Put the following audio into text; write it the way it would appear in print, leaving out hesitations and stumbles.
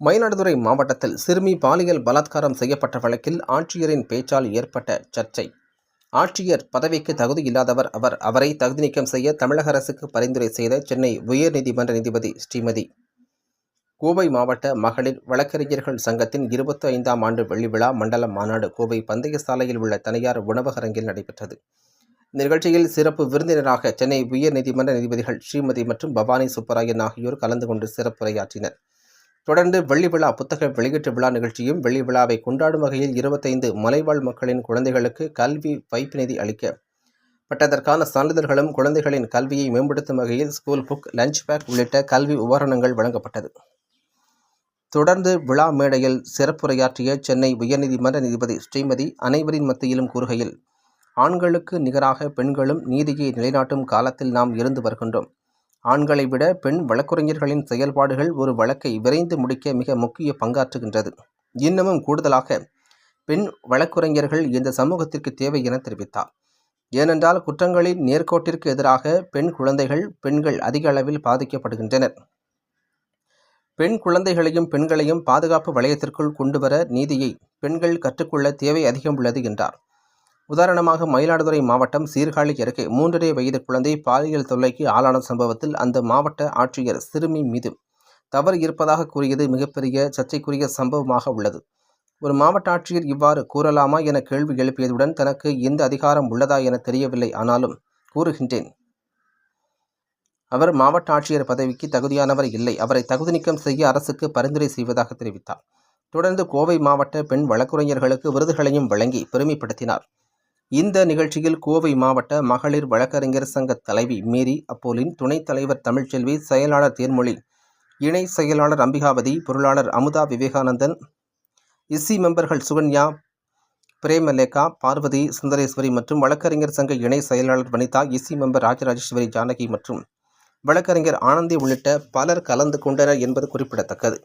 மயிலாடுதுறை மாவட்டத்தில் சிறுமி பாலியல் பலாத்காரம் செய்யப்பட்ட வழக்கில் ஆட்சியரின் பேச்சால் ஏற்பட்ட சர்ச்சை. ஆட்சியர் பதவிக்கு தகுதியில்லாதவர் அவரை தகுதி நீக்கம் செய்ய தமிழக அரசுக்கு பரிந்துரை செய்த சென்னை உயர்நீதிமன்ற நீதிபதி ஸ்ரீமதி. கோவை மாவட்ட மகளிர் வழக்கறிஞர்கள் சங்கத்தின் 25ஆம் ஆண்டு வெள்ளி விழா மண்டல மாநாடு கோவை பந்தய சாலையில் உள்ள தனியார் உணவகரங்கில் நடைபெற்றது. இந்த நிகழ்ச்சியில் சிறப்பு விருந்தினராக சென்னை உயர்நீதிமன்ற நீதிபதிகள் ஸ்ரீமதி மற்றும் பவானி சுப்பராயன் ஆகியோர் கலந்து கொண்டு சிறப்புரையாற்றினர். தொடர்ந்து வெள்ளி விழா புத்தக வெளியீட்டு விழா நிகழ்ச்சியும் வெள்ளி விழாவை கொண்டாடும் வகையில் 25 மலைவாழ் மக்களின் குழந்தைகளுக்கு கல்வி வைப்பு நிதி அளிக்கப்பட்டதற்கான சான்றிதழ்களும் குழந்தைகளின் கல்வியை மேம்படுத்தும் வகையில் ஸ்கூல் புக், லஞ்ச் பேக் உள்ளிட்ட கல்வி உபகரணங்கள் வழங்கப்பட்டது. தொடர்ந்து விழா மேடையில் சிறப்புரையாற்றிய சென்னை உயர்நீதிமன்ற நீதிபதி ஸ்ரீமதி அனைவரின் மத்தியிலும் கூறுகையில், ஆண்களுக்கு நிகராக பெண்களும் நீதியை நிலைநாட்டும் காலத்தில் நாம் இருந்து வருகின்றோம். ஆண்களை விட பெண் வழக்குரைஞர்களின் செயல்பாடுகள் ஒரு வழக்கை விரைந்து முடிக்க மிக முக்கிய பங்காற்றுகின்றது. இன்னமும் கூடுதலாக பெண் வழக்குரைஞர்கள் இந்த சமூகத்திற்கு தேவை என தெரிவித்தார். ஏனென்றால் குற்றங்களின் நேர்கோட்டிற்கு எதிராக பெண்கள் அதிக அளவில் பாதிக்கப்படுகின்றனர். பெண் குழந்தைகளையும் பெண்களையும் பாதுகாப்பு வளையத்திற்குள் கொண்டுவர நீதியை பெண்கள் கற்றுக்கொள்ள தேவை அதிகம் உள்ளது என்றார். உதாரணமாக மயிலாடுதுறை மாவட்டம் சீர்காழி அருகே 3.5 வயது குழந்தை பாலியல் தொல்லைக்கு ஆளான சம்பவத்தில் அந்த மாவட்ட ஆட்சியர் சிறுமி மீது தவறு இருப்பதாக கூறியது மிகப்பெரிய சர்ச்சைக்குரிய சம்பவமாக உள்ளது. ஒரு மாவட்ட ஆட்சியர் இவ்வாறு கூறலாமா என கேள்வி எழுப்பியதுடன் தனக்கு எந்த அதிகாரம் உள்ளதா என தெரியவில்லை, ஆனாலும் கூறுகின்றேன். அவர் மாவட்ட ஆட்சியர் பதவிக்கு தகுதியானவர் இல்லை. அவரை தகுதி நீக்கம் செய்ய அரசுக்கு பரிந்துரை செய்வதாக தெரிவித்தார். தொடர்ந்து கோவை மாவட்ட பெண் வழக்குரைஞர்களுக்கு விருதுகளையும் வழங்கி பெருமைப்படுத்தினார். இந்த நிகழ்ச்சியில் கோவை மாவட்ட மகளிர் வழக்கறிஞர் சங்க தலைவி மேரி அப்போலின், துணைத் தலைவர் தமிழ்ச்செல்வி, செயலாளர் தேன்மொழி, இணை செயலாளர் அம்பிகாவதி, பொருளாளர் அமுதா விவேகானந்தன், இசி மெம்பர்கள் சுகன்யா, பிரேமலேகா, பார்வதி, சுந்தரேஸ்வரி மற்றும் வழக்கறிஞர் சங்க இணை செயலாளர் வனிதா, இசி மெம்பர் ராஜராஜேஸ்வரி, ஜானகி மற்றும் வழக்கறிஞர் ஆனந்தி உள்ளிட்ட பலர் கலந்து கொண்டனர் என்பது குறிப்பிடத்தக்கது.